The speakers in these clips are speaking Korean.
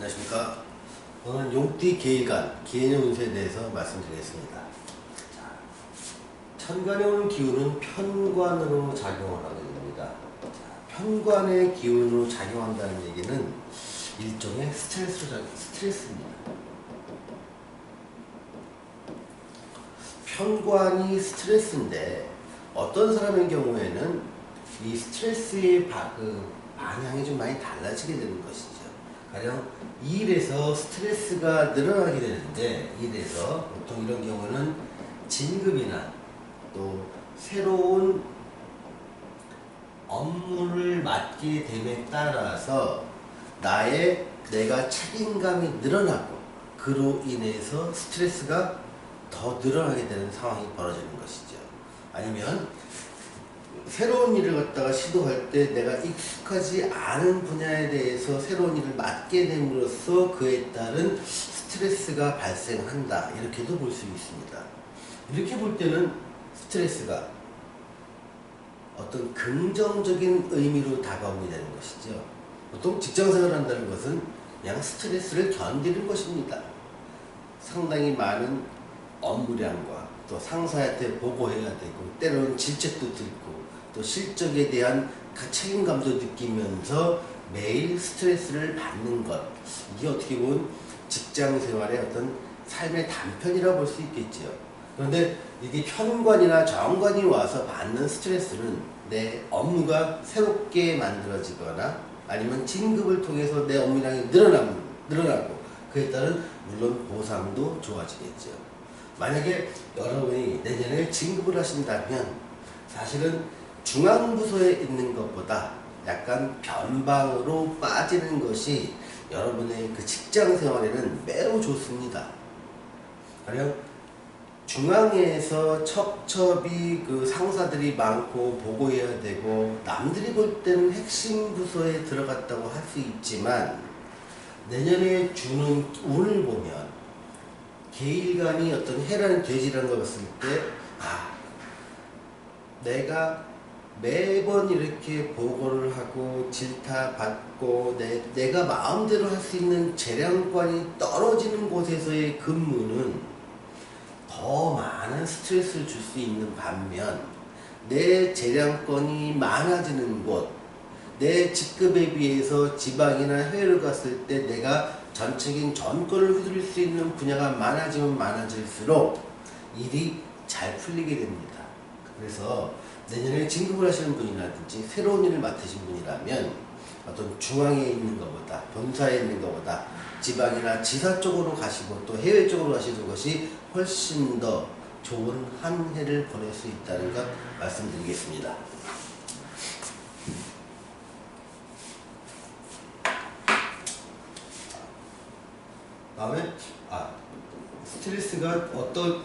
안녕하십니까. 오늘 용띠 계일간, 기해년 운세에 대해서 말씀드리겠습니다. 자, 천간에 오는 기운은 편관으로 작용을 하게 됩니다. 자, 편관의 기운으로 작용한다는 얘기는 일종의 스트레스입니다. 편관이 스트레스인데 어떤 사람의 경우에는 이 스트레스의 방향이 좀 많이 달라지게 되는 것이죠. 가령 일에서 스트레스가 늘어나게 되는데, 일에서 보통 이런 경우는 진급이나 또 새로운 업무를 맡게 됨에 따라서 내가 책임감이 늘어나고 그로 인해서 스트레스가 더 늘어나게 되는 상황이 벌어지는 것이죠. 아니면 새로운 일을 갖다가 시도할 때 내가 익숙하지 않은 분야에 대해서 새로운 일을 맡게 됨으로써 그에 따른 스트레스가 발생한다, 이렇게도 볼 수 있습니다. 이렇게 볼 때는 스트레스가 어떤 긍정적인 의미로 다가오게 되는 것이죠. 보통 직장생활을 한다는 것은 그냥 스트레스를 견디는 것입니다. 상당히 많은 업무량과 또 상사한테 보고해야 되고, 때로는 질책도 듣고, 또 실적에 대한 책임감도 느끼면서 매일 스트레스를 받는 것, 이게 어떻게 보면 직장생활의 어떤 삶의 단편이라고 볼 수 있겠지요. 그런데 이게 편관이나 정관이 와서 받는 스트레스는 내 업무가 새롭게 만들어지거나 아니면 진급을 통해서 내 업무량이 늘어나고 그에 따른 물론 보상도 좋아지겠죠. 만약에 여러분이 내년에 진급을 하신다면 사실은 중앙부서에 있는 것보다 약간 변방으로 빠지는 것이 여러분의 그 직장 생활에는 매우 좋습니다. 가령 중앙에서 첩첩이 그 상사들이 많고 보고해야 되고, 남들이 볼 때는 핵심 부서에 들어갔다고 할 수 있지만 내년에 주는 운을 보면 계일간이 어떤 해라는 돼지라는 걸 봤을 때, 내가 매번 이렇게 보고를 하고 질타받고 내가 마음대로 할 수 있는 재량권이 떨어지는 곳에서의 근무는 더 많은 스트레스를 줄 수 있는 반면, 내 재량권이 많아지는 곳, 내 직급에 비해서 지방이나 해외를 갔을 때 내가 전적인 전권을 휘두를 수 있는 분야가 많아지면 많아질수록 일이 잘 풀리게 됩니다. 그래서 내년에 진급을 하시는 분이라든지 새로운 일을 맡으신 분이라면 어떤 중앙에 있는 것보다, 본사에 있는 것보다 지방이나 지사 쪽으로 가시고 또 해외 쪽으로 가시는 것이 훨씬 더 좋은 한 해를 보낼 수 있다는 것 말씀드리겠습니다. 다음에 스트레스가 어떤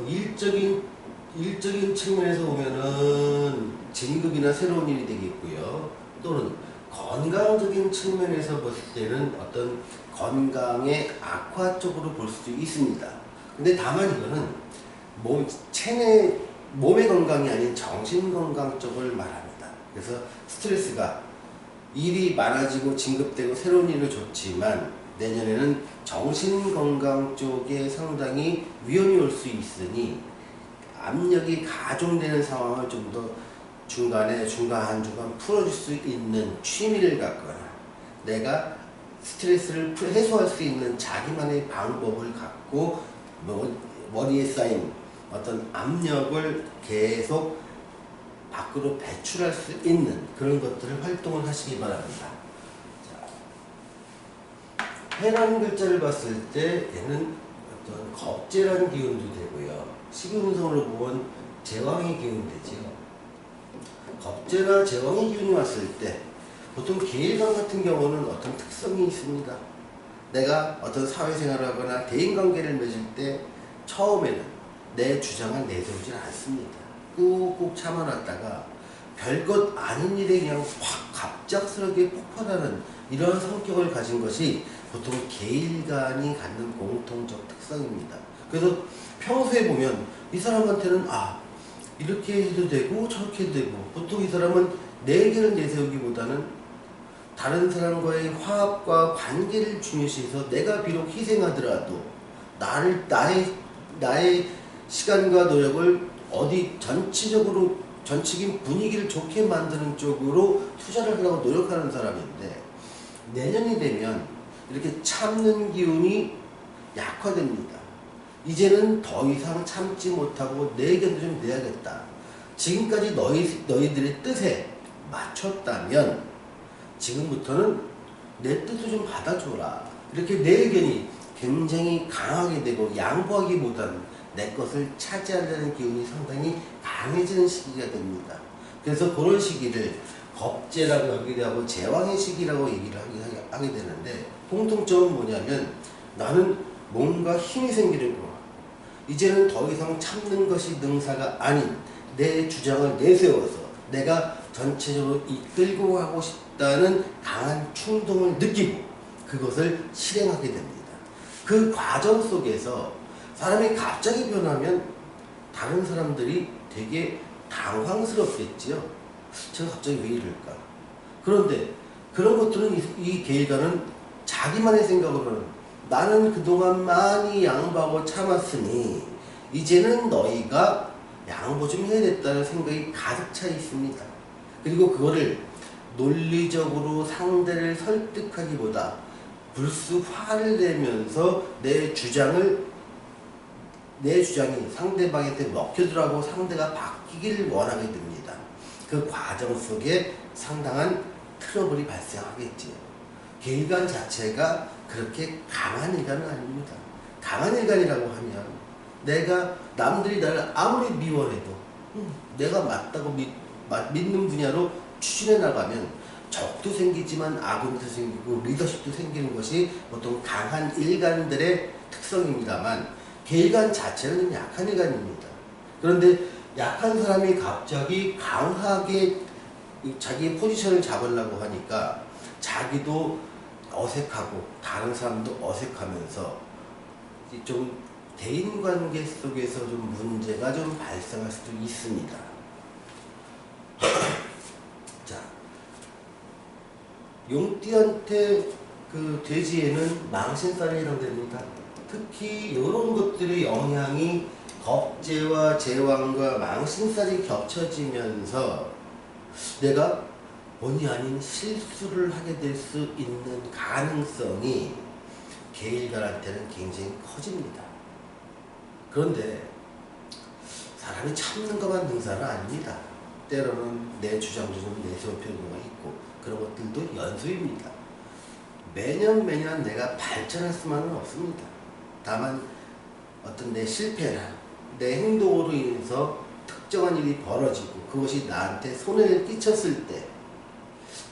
일적인 측면에서 보면은 진급이나 새로운 일이 되겠고요. 또는 건강적인 측면에서 봤을 때는 어떤 건강의 악화 쪽으로 볼 수도 있습니다. 근데 다만 이거는 몸의 건강이 아닌 정신 건강 쪽을 말합니다. 그래서 스트레스가 일이 많아지고 진급되고 새로운 일은 좋지만 내년에는 정신 건강 쪽에 상당히 위험이 올 수 있으니 압력이 가중되는 상황을 좀 더 중간중간 풀어줄 수 있는 취미를 갖거나 내가 스트레스를 해소할 수 있는 자기만의 방법을 갖고 머리에 쌓인 어떤 압력을 계속 밖으로 배출할 수 있는 그런 것들을 활동을 하시기 바랍니다. 해라는 글자를 봤을 때 얘는 어떤 겁재라는 기운도 되고요. 식운성으로 보면 제왕의 기운이 되지요. 겁재나 제왕의 기운이 왔을 때 보통 계일간 같은 경우는 어떤 특성이 있습니다. 내가 어떤 사회생활을 하거나 대인관계를 맺을 때 처음에는 내 주장을 내세우지 않습니다. 꾹꾹 참아놨다가 별것 아닌 일에 그냥 확 갑작스럽게 폭발하는 이런 성격을 가진 것이 보통 계일간이 갖는 공통적 특성입니다. 그래서 평소에 보면 이 사람한테는 이렇게 해도 되고 저렇게 해도 되고, 보통 이 사람은 내 의견을 내세우기보다는 다른 사람과의 화합과 관계를 중요시해서 내가 비록 희생하더라도 나의 시간과 노력을 어디 전체적인 분위기를 좋게 만드는 쪽으로 투자를 하려고 노력하는 사람인데, 내년이 되면 이렇게 참는 기운이 약화됩니다. 이제는 더 이상 참지 못하고 내 의견도 좀 내야겠다. 지금까지 너희들의 뜻에 맞췄다면 지금부터는 내 뜻을 좀 받아줘라. 이렇게 내 의견이 굉장히 강하게 되고, 양보하기보다는 내 것을 차지하려는 기운이 상당히 강해지는 시기가 됩니다. 그래서 그런 시기를 겁재라고 하기도 하고 제왕의 시기라고 얘기를 하게 되는데, 공통점은 뭐냐면 나는 뭔가 힘이 생기려고, 이제는 더 이상 참는 것이 능사가 아닌 내 주장을 내세워서 내가 전체적으로 이끌고 가고 싶다는 강한 충동을 느끼고 그것을 실행하게 됩니다. 그 과정 속에서 사람이 갑자기 변하면 다른 사람들이 되게 당황스럽겠지요. 제가 갑자기 왜 이럴까? 그런데 그런 것들은 이 계일가는 자기만의 생각으로는 나는 그동안 많이 양보하고 참았으니 이제는 너희가 양보 좀 해야겠다는 생각이 가득 차 있습니다. 그리고 그거를 논리적으로 상대를 설득하기보다 불쑥 화를 내면서 내 주장이 상대방한테 먹혀들어가고 상대가 바뀌기를 원하게 됩니다. 그 과정 속에 상당한 트러블이 발생하겠지요. 계일관 자체가 그렇게 강한 일간은 아닙니다. 강한 일간이라고 하면 내가 남들이 나를 아무리 미워해도 내가 맞다고 믿는 분야로 추진해 나가면 적도 생기지만 아군도 생기고 리더십도 생기는 것이 보통 강한 일간들의 특성입니다만, 계일관 자체는 좀 약한 일간입니다. 그런데 약한 사람이 갑자기 강하게 자기의 포지션을 잡으려고 하니까 자기도 어색하고 다른 사람도 어색하면서 좀 대인관계 속에서 좀 문제가 좀 발생할 수도 있습니다. 자, 용띠한테 그 돼지에는 망신살이 해당됩니다. 특히 이런 것들의 영향이 겁재와 제왕과 망신살이 겹쳐지면서 내가 본의 아닌 실수를 하게 될 수 있는 가능성이 계일관한테는 굉장히 커집니다. 그런데 사람이 참는 것만 능사는 아닙니다. 때로는 내 주장도 좀 내세울 필요가 있고 그런 것들도 연수입니다. 매년 내가 발전할 수만은 없습니다. 다만 어떤 내 실패나 내 행동으로 인해서 특정한 일이 벌어지고 그것이 나한테 손해를 끼쳤을 때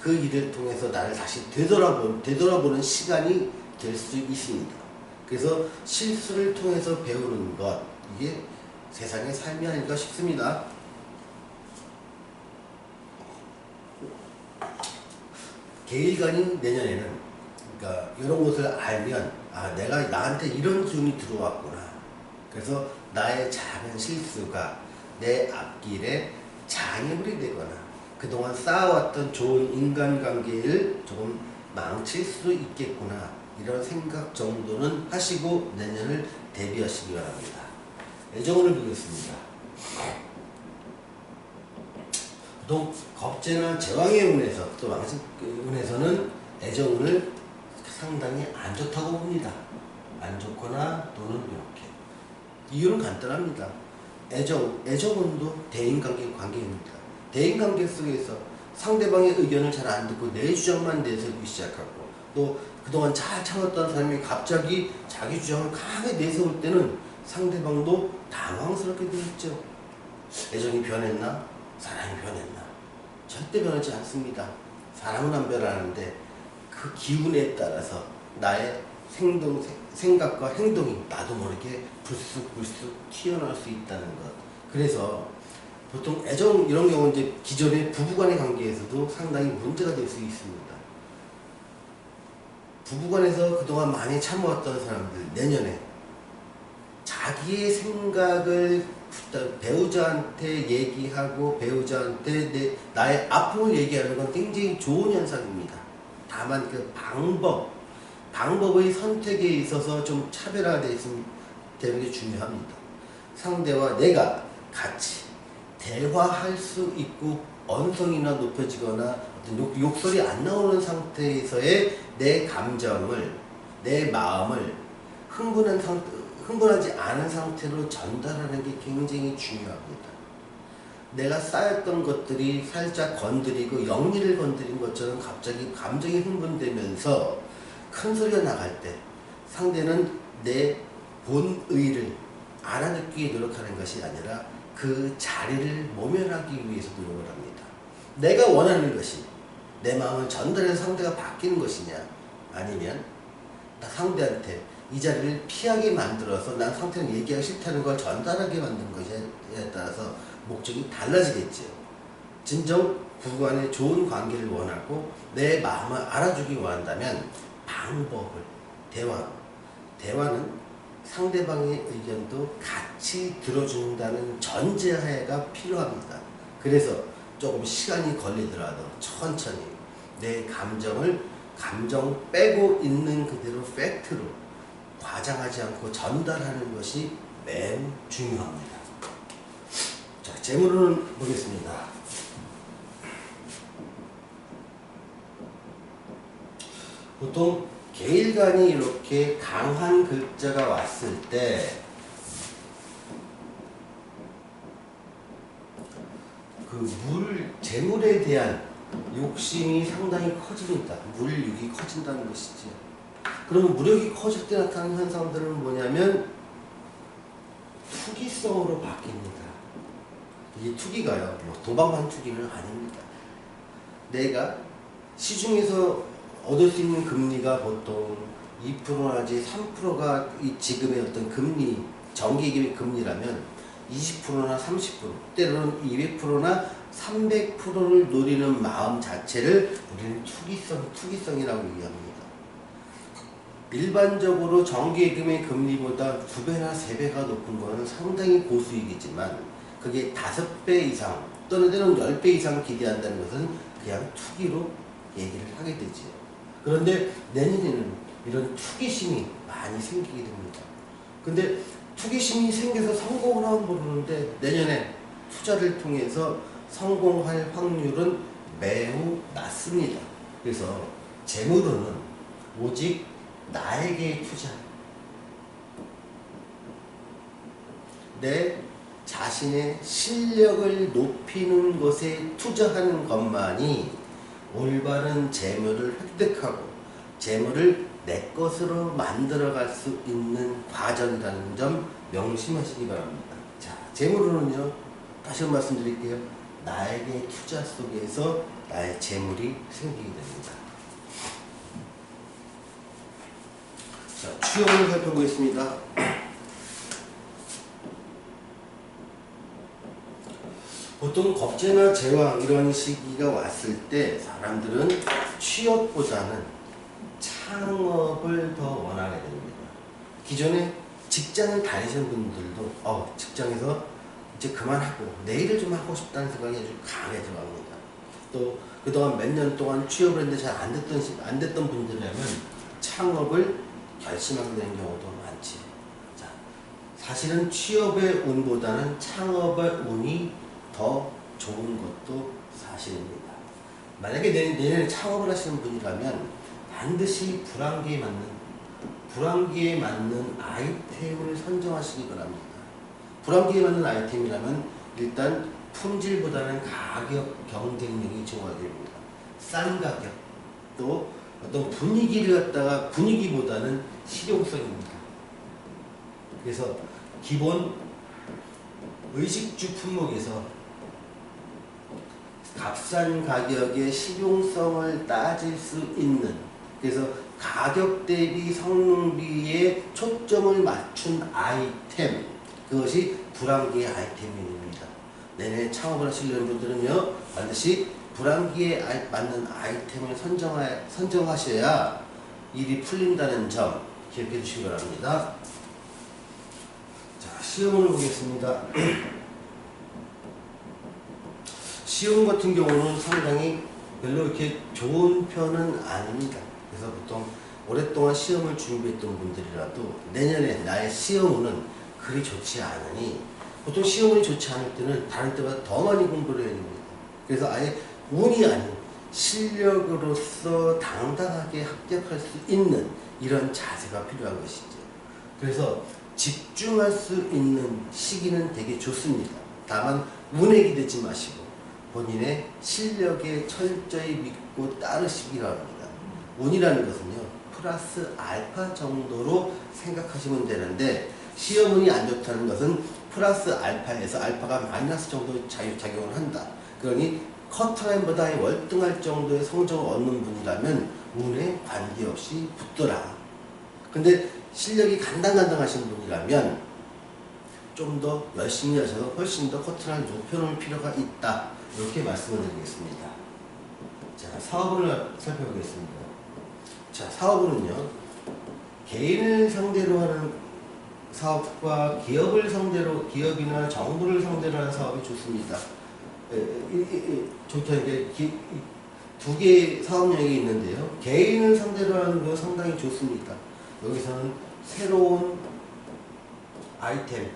그 일을 통해서 나를 다시 되돌아보는 시간이 될 수 있습니다. 그래서 실수를 통해서 배우는 것, 이게 세상의 삶이 아닐까 싶습니다. 계일관인 내년에는, 그러니까 이런 것을 알면 내가 나한테 이런 기운이 들어왔구나. 그래서 나의 작은 실수가 내 앞길에 장애물이 되거나 그동안 쌓아왔던 좋은 인간관계를 조금 망칠 수도 있겠구나, 이런 생각 정도는 하시고 내년을 대비하시기 바랍니다. 애정운을 보겠습니다. 보통 겁재나 제왕의 운에서 또 망신 운에서는 애정운을 상당히 안 좋다고 봅니다. 안 좋거나 또는 이렇게. 이유는 간단합니다. 애정운도 대인관계입니다. 대인관계 속에서 상대방의 의견을 잘 안 듣고 내 주장만 내세우기 시작하고, 또 그동안 잘 참았던 사람이 갑자기 자기 주장을 강하게 내세울 때는 상대방도 당황스럽게 되겠죠. 애정이 변했나? 사랑이 변했나? 절대 변하지 않습니다. 사람은 안 변하는데 그 기운에 따라서 나의 생각과 행동이 나도 모르게 불쑥 튀어나올 수 있다는 것. 그래서 보통 애정 이런 경우는 이제 기존의 부부간의 관계에서도 상당히 문제가 될 수 있습니다. 부부간에서 그동안 많이 참아왔던 사람들, 내년에 자기의 생각을 배우자한테 얘기하고 배우자한테 나의 아픔을 얘기하는 건 굉장히 좋은 현상입니다. 다만 그 방법의 선택에 있어서 좀 차별화되어 되는 게 중요합니다. 상대와 내가 같이 대화할 수 있고 언성이나 높여지거나 어떤 욕설이 안 나오는 상태에서의 내 감정을, 내 마음을 흥분하지 않은 상태로 전달하는 게 굉장히 중요합니다. 내가 쌓였던 것들이 살짝 건드리고 영리를 건드린 것처럼 갑자기 감정이 흥분되면서 큰 소리가 나갈 때 상대는 내 본의를 알아듣기 노력하는 것이 아니라 그 자리를 모면하기 위해서 노력을 합니다. 내가 원하는 것이 내 마음을 전달해서 상대가 바뀌는 것이냐, 아니면 상대한테 이 자리를 피하게 만들어서 난 상태는 얘기하기 싫다는 걸 전달하게 만드는 것에 따라서 목적이 달라지겠지요. 진정 부부간의 좋은 관계를 원하고 내 마음을 알아주기 원한다면 방법을, 대화는 상대방의 의견도 같이 들어준다는 전제하에가 필요합니다. 그래서 조금 시간이 걸리더라도 천천히 내 감정 빼고 있는 그대로 팩트로 과장하지 않고 전달하는 것이 매우 중요합니다. 자, 재물은 보겠습니다. 보통 계일간이 이렇게 강한 글자가 왔을 때 그 재물에 대한 욕심이 상당히 커집니다. 물욕이 커진다는 것이지. 그러면 물욕이 커질 때 나타나는 현상들은 뭐냐면 투기성으로 바뀝니다. 이 투기가요, 뭐 도박만 투기는 아닙니다. 내가 시중에서 얻을 수 있는 금리가 보통 2%나지 3%가 이 지금의 어떤 금리, 정기기금의 금리라면 20%나 30%, 때로는 200%나 300%를 노리는 마음 자체를 우리는 투기성이라고 얘기합니다. 일반적으로 정기예금의 금리보다 2배나 3배가 높은 것은 상당히 고수익이지만 그게 5배 이상 또는 때로는 10배 이상 기대한다는 것은 그냥 투기로 얘기를 하게 되지요. 그런데 내년에는 이런 투기심이 많이 생기게 됩니다. 근데 투기심이 생겨서 성공을 하면 모르는데 내년에 투자를 통해서 성공할 확률은 매우 낮습니다. 그래서 재물은 오직 나에게 투자, 내 자신의 실력을 높이는 것에 투자하는 것만이 올바른 재물을 획득하고 재물을 내 것으로 만들어갈 수 있는 과정이라는 점 명심하시기 바랍니다. 자, 재물은요, 다시 한번 말씀드릴게요. 나에게 투자 속에서 나의 재물이 생기게 됩니다. 자, 취업을 살펴보겠습니다. 보통 겁재나 제왕 이런 시기가 왔을 때 사람들은 취업보다는 창업을 더 원하게 됩니다. 기존에 직장을 다니신 분들도 직장에서 이제 그만하고 내 일을 좀 하고 싶다는 생각이 아주 강해져 갑니다. 또 그동안 몇 년 동안 취업을 했는데 잘 안 됐던 분들이라면 창업을 결심하게 되는 경우도 많지. 자, 사실은 취업의 운보다는 창업의 운이 더 좋은 것도 사실입니다. 만약에 내년에 창업을 하시는 분이라면 반드시 불황기에 맞는 아이템을 선정하시기 바랍니다. 불황기에 맞는 아이템이라면 일단 품질보다는 가격 경쟁력이 좋아야 됩니다. 싼 가격, 또 어떤 분위기보다는 실용성입니다. 그래서 기본 의식주 품목에서 값싼 가격의 실용성을 따질 수 있는, 그래서 가격 대비 성능비에 초점을 맞춘 아이템, 그것이 불황기의 아이템입니다. 내년에 창업을 하시려는 분들은요, 반드시 불황기에 맞는 아이템을 선정하셔야 일이 풀린다는 점 기억해 주시기 바랍니다. 자, 시험을 보겠습니다. 시험 같은 경우는 상당히 별로 이렇게 좋은 편은 아닙니다. 그래서 보통 오랫동안 시험을 준비했던 분들이라도 내년에 나의 시험운은 그리 좋지 않으니 보통 시험운이 좋지 않을 때는 다른 때보다 더 많이 공부를 해야 됩니다. 그래서 아예 운이 아닌 실력으로서 당당하게 합격할 수 있는 이런 자세가 필요한 것이죠. 그래서 집중할 수 있는 시기는 되게 좋습니다. 다만 운에 기대지 마시고 본인의 실력에 철저히 믿고 따르시기 바랍니다. 운이라는 것은요, 플러스 알파 정도로 생각하시면 되는데 시험운이 안 좋다는 것은 플러스 알파에서 알파가 마이너스 정도 작용을 한다. 그러니 커트라인보다 월등할 정도의 성적을 얻는 분이라면 운에 관계없이 붙더라. 근데 실력이 간당간당하신 분이라면 좀 더 열심히 하셔서 훨씬 더 커트라인을 높여놓을 필요가 있다. 이렇게 말씀을 드리겠습니다. 자, 사업을 살펴보겠습니다. 자, 사업은요, 개인을 상대로 하는 사업과 기업을 상대로, 기업이나 정부를 상대로 하는 사업이 좋습니다. 좋게 두 개의 사업량이 있는데요. 개인을 상대로 하는 거 상당히 좋습니다. 여기서는 새로운 아이템에서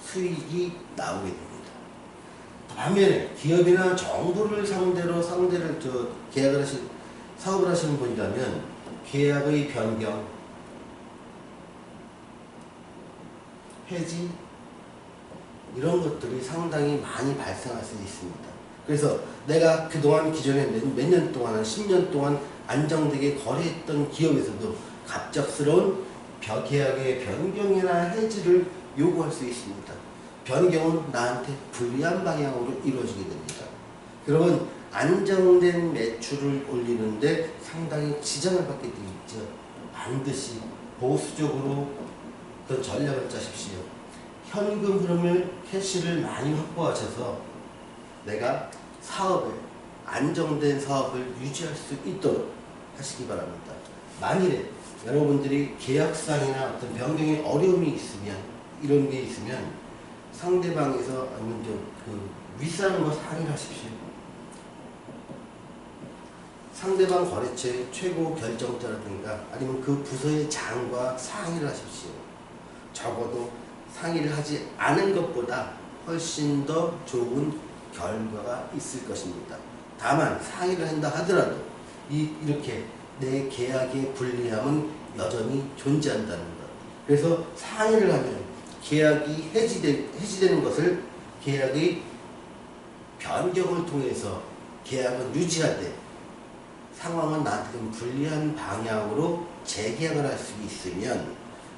수익이 나오게 됩니다. 반면에 기업이나 정부를 상대를 계약을 사업을 하시는 분이라면 계약의 변경, 해지 이런 것들이 상당히 많이 발생할 수 있습니다. 그래서 내가 그동안 기존에 몇 년 동안, 한 10년 동안 안정되게 거래했던 기업에서도 갑작스러운 계약의 변경이나 해지를 요구할 수 있습니다. 변경은 나한테 불리한 방향으로 이루어지게 됩니다. 그러면 안정된 매출을 올리는데 상당히 지장을 받게 되겠죠. 반드시 보수적으로 어떤 전략을 짜십시오. 현금 흐름을, 캐시를 많이 확보하셔서 내가 안정된 사업을 유지할 수 있도록 하시기 바랍니다. 만일에 여러분들이 계약상이나 어떤 변경에 어려움이 있으면, 이런 게 있으면 상대방에서 아니면 윗사람과 상의를 하십시오. 상대방 거래처의 최고 결정자라든가 아니면 그 부서의 장과 상의를 하십시오. 적어도 상의를 하지 않은 것보다 훨씬 더 좋은 결과가 있을 것입니다. 다만 상의를 한다 하더라도 이렇게 내 계약의 불리함은 여전히 존재한다는 것. 그래서 상의를 하면 계약이 해지되는 것을 계약의 변경을 통해서 계약을 유지할 때 상황은 나한테 좀 불리한 방향으로 재계약을 할 수 있으면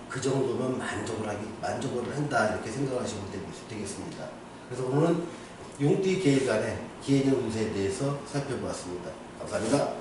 그 정도면 만족을 한다, 이렇게 생각하시면 되겠습니다. 그래서 오늘은 용띠 계일간의 기해년 운세에 대해서 살펴보았습니다. 감사합니다.